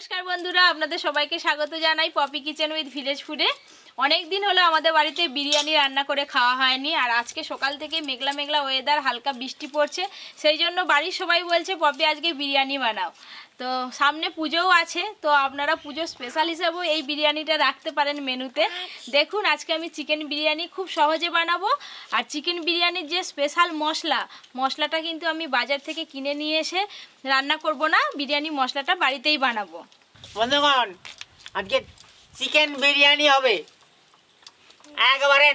নমস্কার বন্ধুরা, আপনাদের সবাইকে স্বাগত জানাই পপি কিচেন উইথ ভিলেজ ফুডে। অনেক দিন হলো আমাদের বাড়িতে বিরিয়ানি রান্না করে খাওয়া হয়নি, আর আজকে সকাল থেকে মেঘলা মেঘলা ওয়েদার, হালকা বৃষ্টি পড়ছে, সেই জন্য বাড়ির সবাই বলছে পপি আজকে বিরিয়ানি বানাও। তো সামনে পুজোও আছে, তো আপনারা পুজো স্পেশাল হিসাবেও এই বিরিয়ানিটা রাখতে পারেন মেনুতে। দেখুন আজকে আমি চিকেন বিরিয়ানি খুব সহজে বানাবো। আর চিকেন বিরিয়ানির যে স্পেশাল মশলাটা কিন্তু আমি বাজার থেকে কিনে নিয়ে এসে রান্না করব না, বিরিয়ানি মশলাটা বাড়িতেই বানাবো। বন্ধুগণ, আজকে চিকেন বিরিয়ানি হবে, একবারে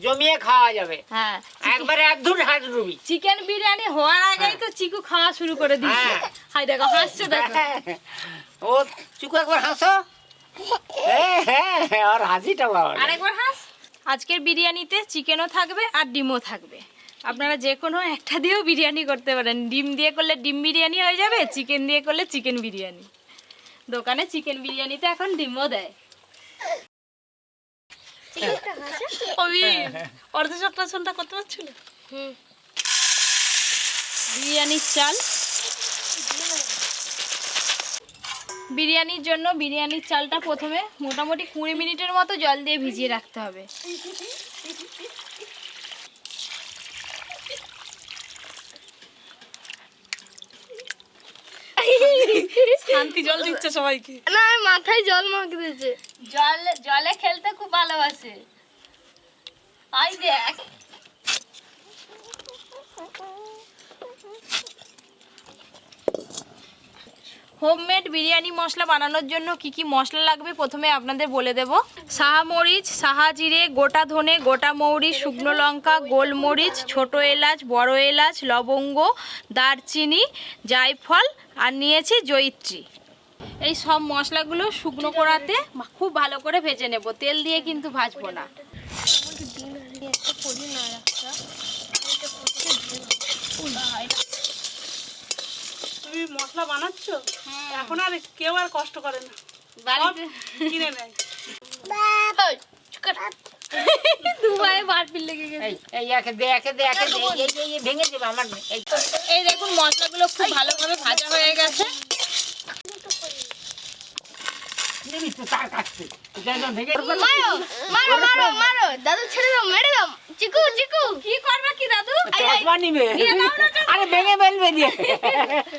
জমিয়ে খাওয়া যাবে। হ্যাঁ, একবারে একদম হাজরুবি। চিকেন বিরিয়ানি হওয়ার আগেই তো চিকু খাওয়া শুরু করে দিয়েছে। হাই দেখো, হাসছে দেখো। ও চিকু একবার হাসো। হ্যাঁ, আর হাসিটা বাবা। আরেকবার হাস। আজকের বিরিয়ানিতে চিকেনও থাকবে আর ডিমও থাকবে। আপনারা যে কোনো একটা দিয়েও বিরিয়ানি করতে পারেন। ডিম দিয়ে করলে ডিম বিরিয়ানি হয়ে যাবে, চিকেন দিয়ে করলে চিকেন বিরিয়ানি। দোকানে চিকেন বিরিয়ানিতে এখন ডিমও দেয়। করতে পারছিল বিরিয়ানির চাল। বিরিয়ানির জন্য বিরিয়ানির চালটা প্রথমে মোটামুটি 20 মিনিটের মতো জল দিয়ে ভিজিয়ে রাখতে হবে। শান্তি জল দিচ্ছে সবাইকে। না, মাথায় জল মাখিয়ে দিয়েছে। জলে খেলতে খুব ভালোবাসে। আই দেখ, হোমমেড বিরিয়ানি মশলা বানানোর জন্য কি কি মশলা লাগবে প্রথমে আপনাদের বলে দেব। সাহা মরিচ, সাহা জিরে, গোটা ধনে, গোটা মৌরি, শুকনো লঙ্কা, গোলমরিচ, ছোট এলাচ, বড় এলাচ, লবঙ্গ, দারচিনি, জায়ফল আর নিয়েছি জয়িত্রী। এই সব মশলাগুলো শুকনো কড়াতে খুব ভালো করে ভেজে নেব, তেল দিয়ে কিন্তু ভাজবো না। তুমি মশলা বানাচ্ছ এখন, আর কেউ আর কষ্ট করে না, বাড়িতে কিনে নেয়। দুবাই বারপিল লেগে গেছে। এই একে দে এই ভেঙে দেবে আমার। এই দেখুন মশলাগুলো খুব ভালোভাবে ভাজা হয়ে গেছে। দাদু ছেড়ে দাও, মেরে দাও। চিকু চিকু কি করবে কি দাদু? আরে ভেঙে ফেলবে দিয়ে।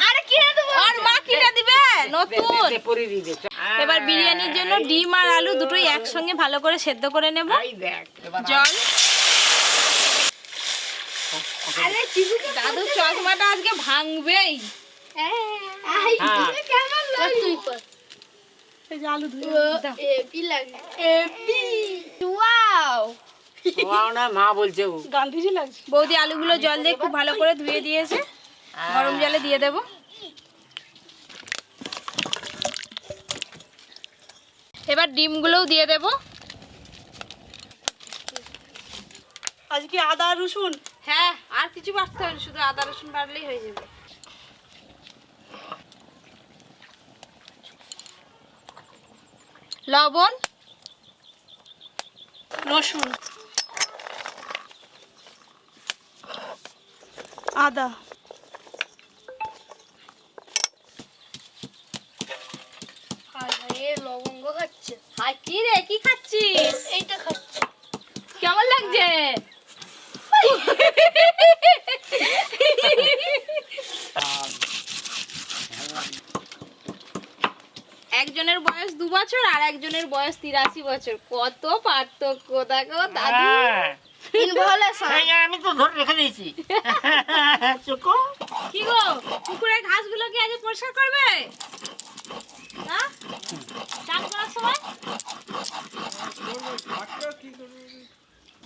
আরে কিনে দেবো, আর মা কিনে দিবে নতুন। এবার বিরিয়ানির জন্য ডিম আর আলু দুটোই একসঙ্গে ভালো করে সেদ্ধ করে নেব। জল। আরে চিকু দাদু চশমাটা আজকে ভাঙবেই। কেমন লাগে তুই কর। এই যে আলু ধুয়ে দাও। এপি লাগে, এপি। ওয়াও ওয়াও না, মা বলছে ও। গান্ধীজি লাগছে। বৌদি আলুগুলো জল দিয়ে খুব ভালো করে ধুয়ে দিয়েছে, গরম জলে দিয়ে দেব। এবার ডিমগুলোও দিয়ে দেব। আজকে আদা রসুন, হ্যাঁ, আর কিছু বাটতে হবে না, শুধু আদা রসুন বাটলেই হয়ে যাবে। লবণ, রসুন, আদা, লবঙ্গ খাচ্ছে। আর কি রে, কি খাচ্ছিস? এইটা খাচ্ছে। কেমন লাগছে? একজনের বয়স 2 বছর আর একজনের বয়স 83 বছর। কত পার্থক্য দেখো দাদু। আমি তো ধরে রেখে দিয়েছি। কি গো, পুকুরের ঘাসগুলো কি আজ পরিষ্কার করবে? হ্যাঁ, চাষ করার সময়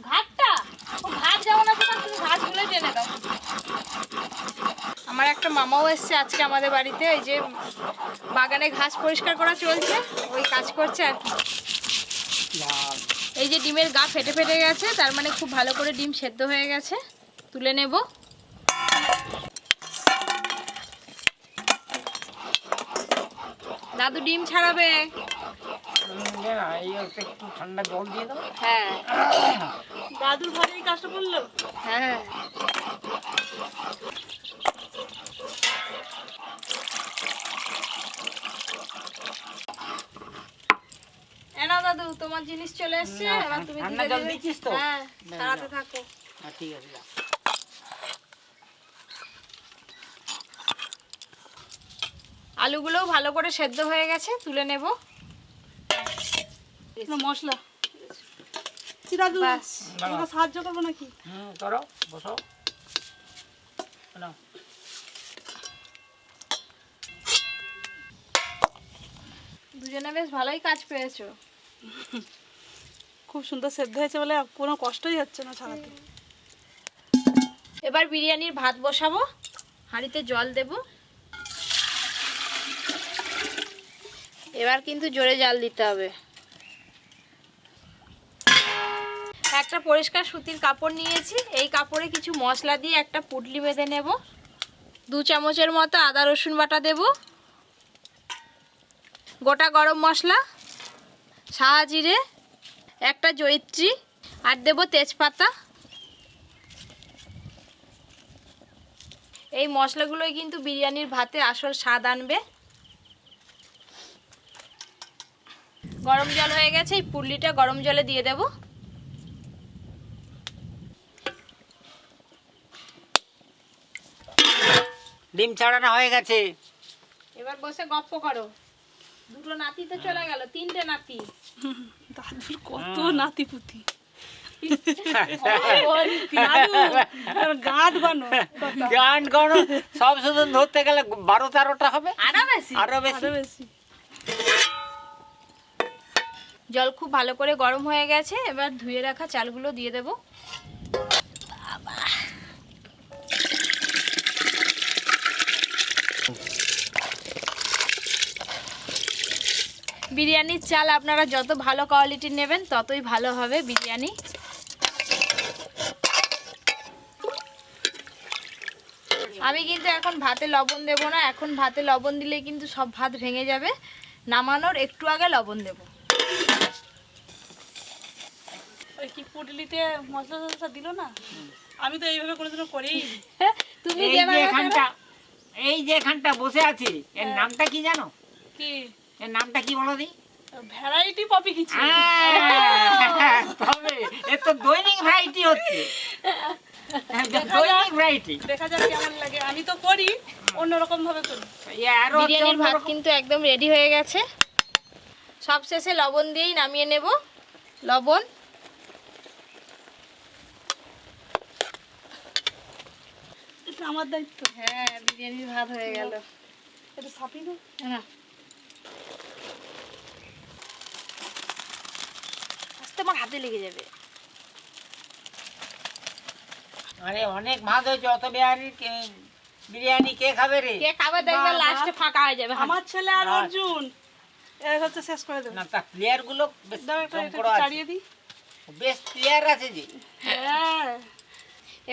ঘাটটা, ও ঘাট যেমন আছে না, তুমি ঘাসগুলো টেনে দাও। আমার একটা মামাও এসছে আজকে আমাদের বাড়িতে। এই যে বাগানে ঘাস পরিষ্কার করা চলছে, ওই কাজ করছে আর কি। এই যে ডিমের গা ফেটে ফেটে গেছে, তার মানে খুব ভালো করে ডিম সেদ্ধ হয়ে গেছে। তুলে নেব। দাদু ডিম ছাড়াবে। একটু ঠান্ডা জল দিয়ে দাও। হ্যাঁ, দাদুর ঘরে এই কাজটা করলো। হ্যাঁ, দাদু, তোমার জিনিস চলে এসছে, এবার তুমি ঠান্ডা ধীরে জল ধীরে দিচ্ছিস তো? হ্যাঁ বেশ, ছাড়াতে যাও। থাকো। ঠিক আছে যাও। আলুগুলোও ভালো করে সেদ্ধ হয়ে গেছে, তুলে নেব। মশলা কি দাদু বাস। আমাকে সাহায্য করবো নাকি? করো, বসো। নাও। দুজনে বেশ ভালোই কাজ পেয়েছো। খুব সুন্দর সেদ্ধ হয়েছে বলে কোনো কষ্টই হচ্ছে না ছাড়াতে। এবার বিরিয়ানির ভাত বসাবো, হাঁড়িতে জল দেব। এবার কিন্তু জোরে জাল দিতে হবে। একটা পরিষ্কার সুতির কাপড় নিয়েছি, এই কাপড়ে কিছু মশলা দিয়ে একটা পুটলি বেঁধে নেব। 2 চামচের মতো আদা রসুন বাটা দেব, গোটা গরম মশলা, সাহা জিরে, একটা জয়িত্রী, আর দেব তেজপাতা। এই মশলাগুলোই কিন্তু বিরিয়ানির ভাতে আসল স্বাদ আনবে। গরম জল হয়ে গেছে, এই পুটলিটা গরম জলে দিয়ে দেব। ডিম ছাড়ানো হয়ে গেছে। এবার বসে গপ্প করো। 2টো নাতি তো চলে গেল, 3টে নাতি। দাদুর কত নাতিপুতি। দাদু, গাঁট বানো গান গানো সব শুধু ধরতে গেলে 12-13টা হবে, আরো বেশি। আরো বেশি। আরো বেশি। জল খুব ভালো করে গরম হয়ে গেছে, এবার ধুয়ে রাখা চালগুলো দিয়ে দেব। বিরিয়ানির চাল আপনারা যত ভালো কোয়ালিটির নেবেন ততই ভালো হবে বিরিয়ানি। আমি কিন্তু এখন ভাতে লবণ দেব না, এখন ভাতে লবণ দিলে কিন্তু সব ভাত ভেঙে যাবে। নামানোর একটু আগে লবণ দেব। ওই কি পুটলিতে মশলা টশলা দিল না? আমি তো এইভাবে কোনোদিনও করেই নি। তুমি এই যে যেভাবে করো- এখানটা, এই যে এখানটা বসে আছি, এর নামটা কি জানো? কি এর নামটা কি বলো দি? Variety poppy kitchen. তবে এ তো দৈনিক ভ্যারাইটি হচ্ছে। দৈনিক ভ্যারাইটি। দেখা যাক কেমন লাগে। আমি তো করি অন্যরকম ভাবে করি। আরো হচ্ছে বিরিয়ানির ভাত অন্যরকম। কিন্তু একদম রেডি হয়ে গেছে। সব শেষে লবণ দিয়েই নামিয়ে নেব। লবণ, এটা আমার দায়িত্ব। হ্যাঁ বিরিয়ানির ভাত হয়ে গেল। এটা সাপি না? হ্যাঁ আস্তে, আমার হাতে লেগে যাবে। আরে অনেক ভাত হয়েছে, অত বিরিয়ানি কে খাবে রে? কে খাবে দেখবে বাবা। লাস্টে ফাঁকা হয়ে যাবে। আমার ছেলে আর আচ্ছা। অর্জুন এর হচ্ছে শেষ করে দেবে। না, তা প্লেয়ার গুলো বেশ দাও একটা জমকড়ো এটা আছে। ছাড়িয়ে দিই। বেশ প্লেয়ার আছে যে। হ্যাঁ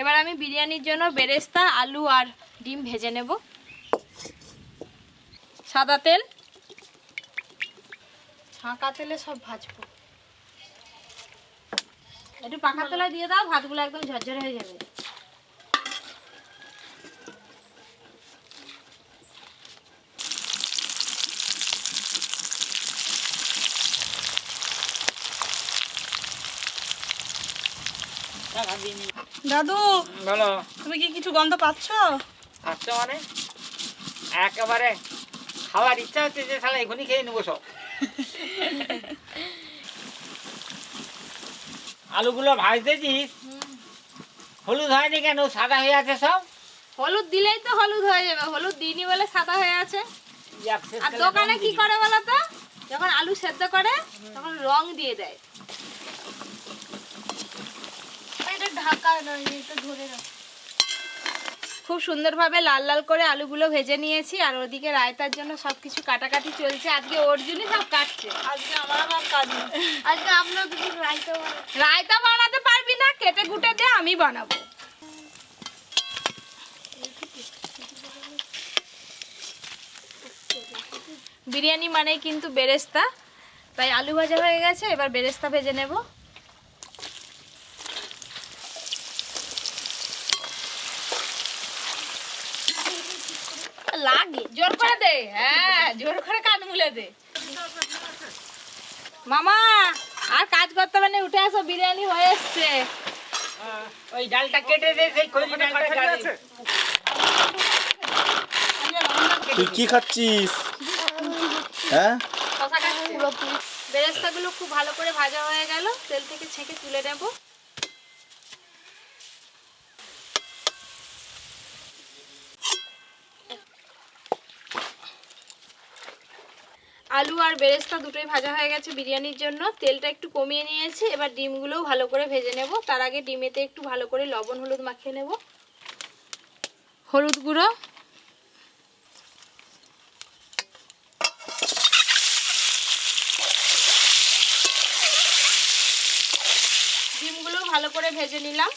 এবার আমি বিরিয়ানির জন্য বেরেস্তা, আলু আর ডিম ভেজে নেব। সাদা তেল, ছাঁকা তেলে সব ভাজবো। একটু পাকা তেলে দিয়ে দাও, ভাতগুলো একদম ঝরঝরে হয়ে যাবে। দাদু বলো। তুমি কি কিছু গন্ধ পাচ্ছ? আচ্ছা, মানে একেবারে খাওয়ার ইচ্ছা হচ্ছে যে শালা এখনই খেয়ে নেবো সব। আলুগুলো ভাজতেছিস, হলুদ হয়নি কেন? সাদা হয়ে আছে সব। হলুদ দিলেই তো হলুদ হয়ে যাবে, হলুদ দিইনি বলে সাদা হয়ে আছে। যাক, শেষ আর কালে দোকানে রং কি দিবি। করে বলো তো, যখন আলু সেদ্ধ করে তখন রং দিয়ে দেয়। এটা ঢাকা নয়, এটা ধরে রাখ। খুব সুন্দরভাবে লাল লাল করে আলুগুলো ভেজে নিয়েছি, আর ওদিকে রায়তার জন্য সবকিছু কাটাকাটি চলছে। আজকে অর্জুনই সব কাটছে। আজকে আমার আর কাজ নেই। আজকে আমরা দুটো রায়তা বানাতে পারবি না, কেটে কুটে দে, আমি বানাবো। বিরিয়ানি মানেই কিন্তু বেরেস্তা, তাই আলু ভাজা হয়ে গেছে, এবার বেরেস্তা ভেজে নেব। লাগে জোর করে দে, হ্যাঁ জোর করে কান মুলে দে। মামা আর কাজ করতে হবে না, উঠে আসো, বিরিয়ানি হয়ে এসছে। ওই ডালটা কেটে দে, সেই খৈনি ডালটা গাড়ি। তুই কি খাচ্ছিস? হ্যাঁ, বেরেস্তাগুলো খুব ভালো করে ভাজা হয়ে গেল, তেল থেকে ছেঁকে তুলে নেব। আলু আর বেরেস্তা দুটোই ভাজা হয়ে গেছে বিরিয়ানির জন্য। তেলটা একটু কমিয়ে নিয়েছি, এবার ডিমগুলোও ভালো করে ভেজে নেব। তার আগে ডিমেতে একটু ভালো করে লবণ হলুদ মাখিয়ে নেব। হলুদ গুঁড়ো, ডিমগুলো ভালো করে ভেজে নিলাম।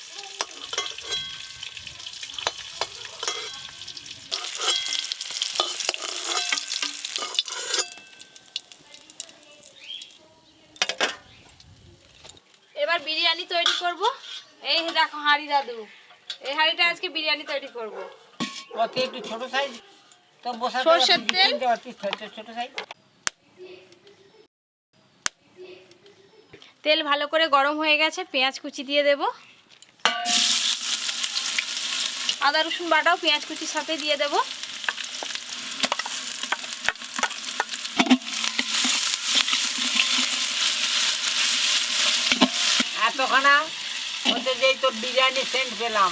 এবার বিরিয়ানি তৈরি করব। এই দেখো হাঁড়ি দাদু, এই হাঁড়িটা আজকে বিরিয়ানি তৈরি করব। অতি একটু ছোট সাইজ তো বসা সরষের তেল, ছোট সাইজ। তেল ভালো করে গরম হয়ে গেছে, পেঁয়াজ কুচি দিয়ে দেব। আদা রসুন বাটাও পেঁয়াজ কুচির সাথে দিয়ে দেব। এতখানা ওতে যেই তোর বিরিয়ানি সেন্ট পেলাম।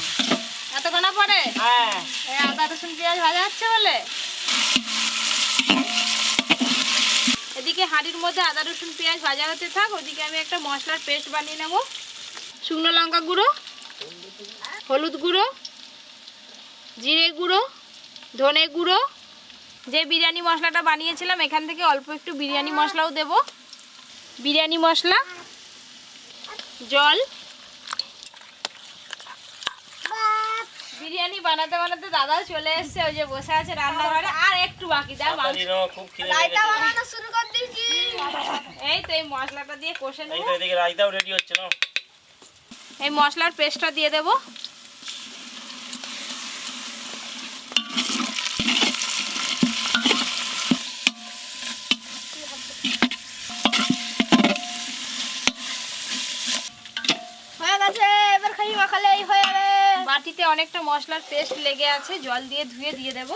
এতক্ষণা পরে হ্যাঁ, এই আদা রসুন পেঁয়াজ ভাজা হচ্ছে বলে। এদিকে হাঁড়ির মধ্যে আদা রসুন পেঁয়াজ ভাজা হতে থাক, ওদিকে আমি একটা মশলার পেস্ট বানিয়ে নেব। শুকনো লঙ্কা গুঁড়ো, হলুদ গুঁড়ো, জিরে গুঁড়ো, ধনে গুঁড়ো, যে বিরিয়ানি মশলাটা বানিয়েছিলাম এখান থেকে অল্প একটু বিরিয়ানি মশলাও দেব। বিরিয়ানি মশলা, জল। বিরিয়ানি বানাতে বানাতে দাদাও চলে এসেছে, ওই যে বসে আছে রান্নাঘরে। আর একটু বাকি, দাও খুব খিদে লেগেছে। শুরু করে দিয়েছি। এই তো এই মশলাটা দিয়ে কষে এই নেব। তো এদিকে রায়তাও রেডি হচ্ছে না। এই মশলার পেস্টটা দিয়ে দেব। হয়ে গেছে, এবার খালি মাখালেই হয়ে যাবে। বাটিতে অনেকটা মশলার পেস্ট লেগে আছে, জল দিয়ে ধুয়ে দিয়ে দেব।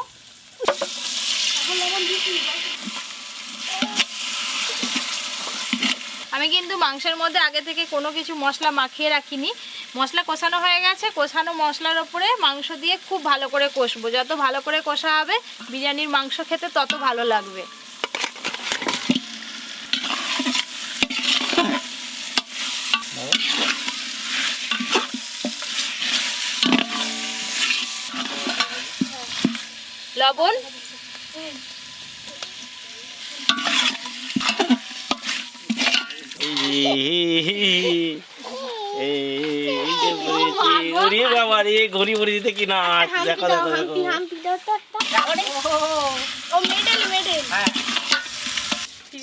আমি কিন্তু মাংসের মধ্যে আগে থেকে কোনো কিছু মশলা মাখিয়ে রাখিনি। মশলা কষানো হয়ে গেছে, কষানো মশলার ওপরে মাংস দিয়ে খুব ভালো করে কষবো। যত ভালো করে কষা হবে বিরিয়ানির মাংস খেতে তত ভালো লাগবে। লবণ, ওরে বাবা রে, ঘড়ি ঘড়ি দিতে কি না, দেখো দেখো দেখো। ও মেডেল মেডেল। হ্যাঁ,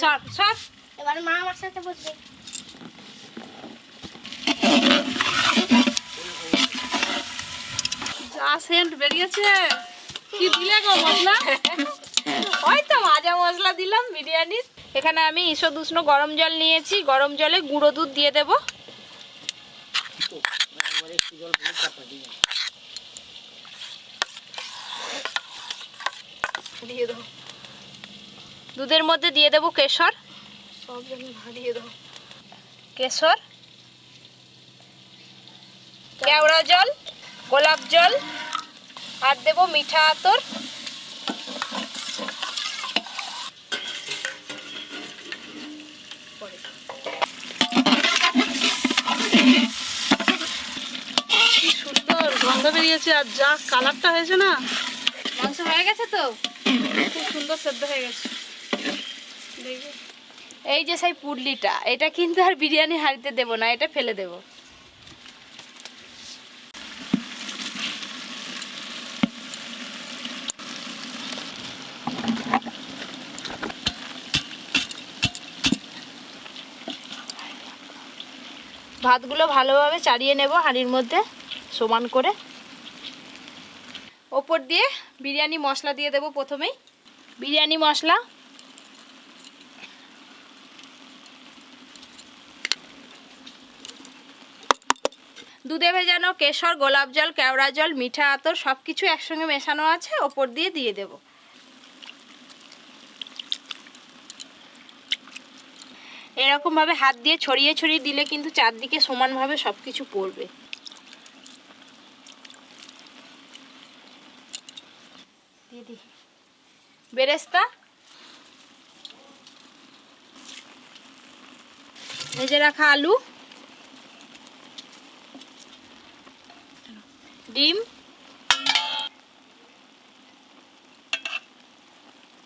সর সর। এবার মা আমার সাথে বসবে। যা সেন্ট বেরিয়েছে, কি দিলে গো মশলা? ওই তো ভাজা মশলা দিলাম বিরিয়ানির। এখানে আমি ঈষৎ উষ্ণ গরম জল নিয়েছি, গরম জলে গুঁড়ো দুধ দিয়ে দেব। দিয়ে দাও, দুধের মধ্যে দিয়ে দেব কেশর, সব জন্য ভাড়িয়ে দাও। কেশর, কেওড়া জল, গোলাপ জল, আর দেব মিঠা আতর। কি সুন্দর গন্ধ বেরিয়েছে, আর যা কালারটা হয়েছে না, মাংস হয়ে গেছে তো। খুব সুন্দর সেদ্ধ হয়ে গেছে। দেখবে এই যে সেই পুডলিটা, এটা কিন্তু আর বিরিয়ানি হাঁড়িতে দেব না, এটা ফেলে দেব। ভাতগুলো ভালোভাবে চাড়িয়ে নেব হাঁড়ির মধ্যে সমান করে। ওপর দিয়ে বিরিয়ানি মশলা দিয়ে দেব প্রথমেই। বিরিয়ানি মশলা, দুধে ভেজানো কেশর, গোলাপ জল, কেওড়া জল, মিঠা আতর সব কিছু একসঙ্গে মেশানো আছে, ওপর দিয়ে দেব। এরকমভাবে হাত দিয়ে ছড়িয়ে ছড়িয়ে দিলে কিন্তু চারদিকে সমানভাবে সব কিছু পড়বে। দিয়ে দিই বেরেস্তা, ভেজে রাখা আলু, ডিম,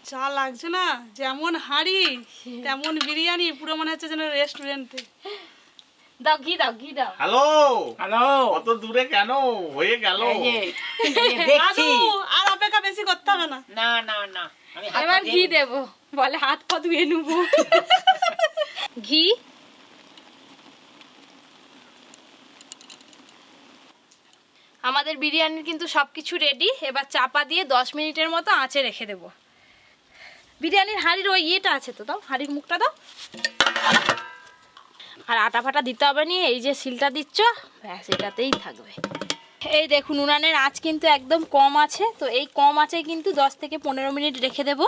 চা লাগছে না, যেমন হাঁড়ি তেমন বিরিয়ানি, পুরো মনে হচ্ছে যেন রেস্টুরেন্টে। দাও ঘি দাও, ঘি দাও। হ্যালো, হ্যালো, কত দূরে কেন হয়ে গেল? দেখছি। দাদু, আর অপেক্ষা বেশি করতে হবে না। না না না, আমি হাত এবার পা ঘি দিয়ে- দেব, বলে হাত পা ধুয়ে নেব। ঘি, আমাদের বিরিয়ানির কিন্তু সব কিছু রেডি। এবার চাপা দিয়ে 10 মিনিটের মতো আঁচে রেখে দেব। বিরিয়ানির হাঁড়ির ওই ইয়েটা আছে তো, দাও হাঁড়ির মুখটা দাও। আর আটা ফাটা দিতে হবে না, এই যে সিলটা দিচ্ছ ব্যাস এটাতেই থাকবে। এই দেখুন উনানের আঁচ কিন্তু একদম কম আছে, তো এই কম আঁচে কিন্তু 10 থেকে 15 মিনিট রেখে দেব।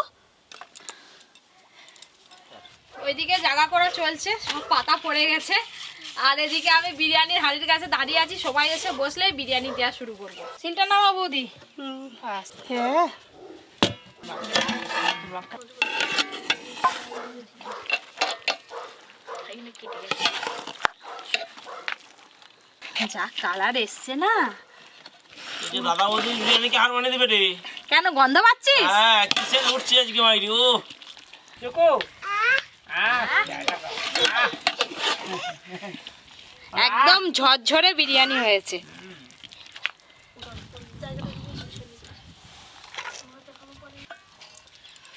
ওইদিকে জায়গা করা চলছে, সব পাতা পড়ে গেছে, আর এদিকে আমি বিরিয়ানির হাঁড়ির কাছে দাঁড়িয়ে আছি। সবাই এসে বসলেই বিরিয়ানি দেওয়া শুরু করবো। সিলটা নামা বৌদি। হ্যাঁ, যা কালার এসছে না, এই যে দাদা বৌদি বিরিয়ানিকে হার বানিয়ে দেবে রে। কেন গন্ধ পাচ্ছিস? হ্যাঁ, কিসের উঠছে আজকে মাইরি ও। চুকু একদম ঝরঝরে বিরিয়ানি হয়েছে।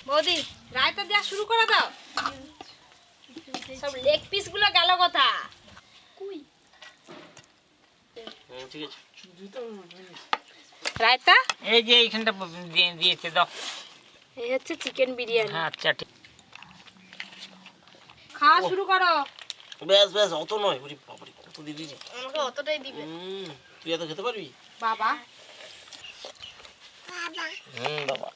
বৌদি রায়তা দেওয়া শুরু করে দাও। সব লেগ পিস গুলো গেল কথা। ঠিক আছে। রায়তা এই যে এইখানটা দিয়েছে, দাও। এই হচ্ছে চিকেন বিরিয়ানি। হ্যাঁ, আচ্ছা ঠিক। খাওয়া শুরু করো। ব্যাস ব্যাস, অত নয়। ওরে বাবারে, কত দিয়ে দিয়েছি। আমাকে অতটাই দিবে তুই এত খেতে পারবি? বাবা। বাবা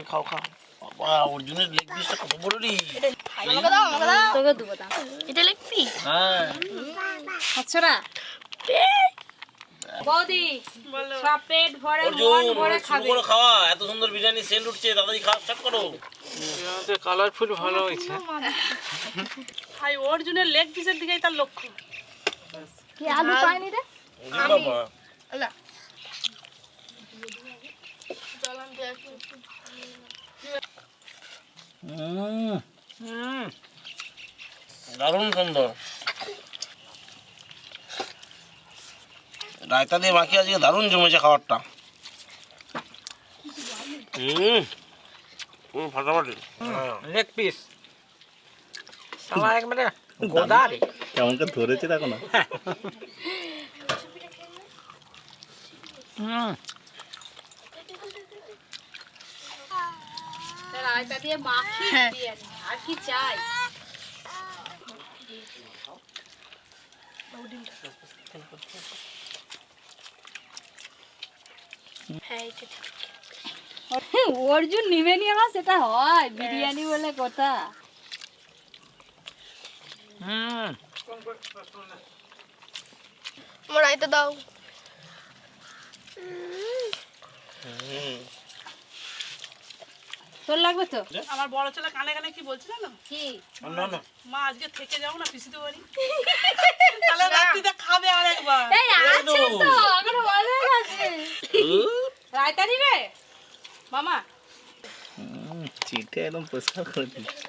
খাও খাও। বাবা অর্জুনের লেগ পিসটা কত বড় রে। আমাকে দাও, আমাকে দাও। তোকে দেবো দাও। এটা লেগ পিস। হ্যাঁ, আচ্ছা বৌদি সব পেট ভরে মন অর্জুন ভরে শুরু খাবে। করো খাওয়া। এত সুন্দর বিরিয়ানি সেন্ট উঠছে, দাদাজি খাওয়া স্টার্ট করো। কালারফুল ভালো হয়েছে। ভাই অর্জুনের লেগ পিসের দিকেই তার লক্ষ্য। কি আলু পাইনি রে? অর্জুন বাবা, দারুণ সুন্দর। রায়তা দিয়ে মাখিয়ে আজকে দারুণ জমেছে খাবারটা। ফাটাফাটি। লেগ পিস সবাই একবারে গোদারে। কেমন করে ধরেছে দেখো না। রায়তা দিয়ে মাখি বিরিয়ানি আর কি চাই। অর্জুন নিবে নি আমার, সেটা হয় বিরিয়ানি বলে কথা। রাইতে দাও। তোর লাগবে তো? আমার বড় ছেলে কানে কানে কি বলছিল না, কি না না, মা আজকে থেকে যাও না পিসিতে বাড়ি, তাহলে রাত্রিতে খাবে আর একবার। এই আছে তো, এখনো মনে আছে। রায়তা নিবে মামা? চিঠে একদম পরিষ্কার করে দিচ্ছি।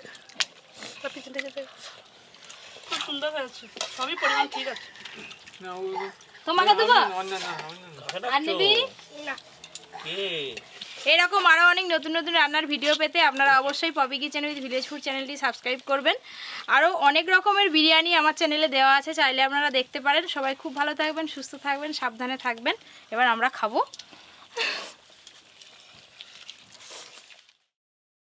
খুব সুন্দর হয়েছে, সবই পরিমাণ ঠিক আছে। তোমাকে দেবো আর নিবি? এরকম আরও অনেক নতুন নতুন রান্নার ভিডিও পেতে আপনারা অবশ্যই Poppy kitchen with village food চ্যানেলটি সাবস্ক্রাইব করবেন। আরও অনেক রকমের বিরিয়ানি আমার চ্যানেলে দেওয়া আছে, চাইলে আপনারা দেখতে পারেন। সবাই খুব ভালো থাকবেন, সুস্থ থাকবেন, সাবধানে থাকবেন। এবার আমরা খাবো।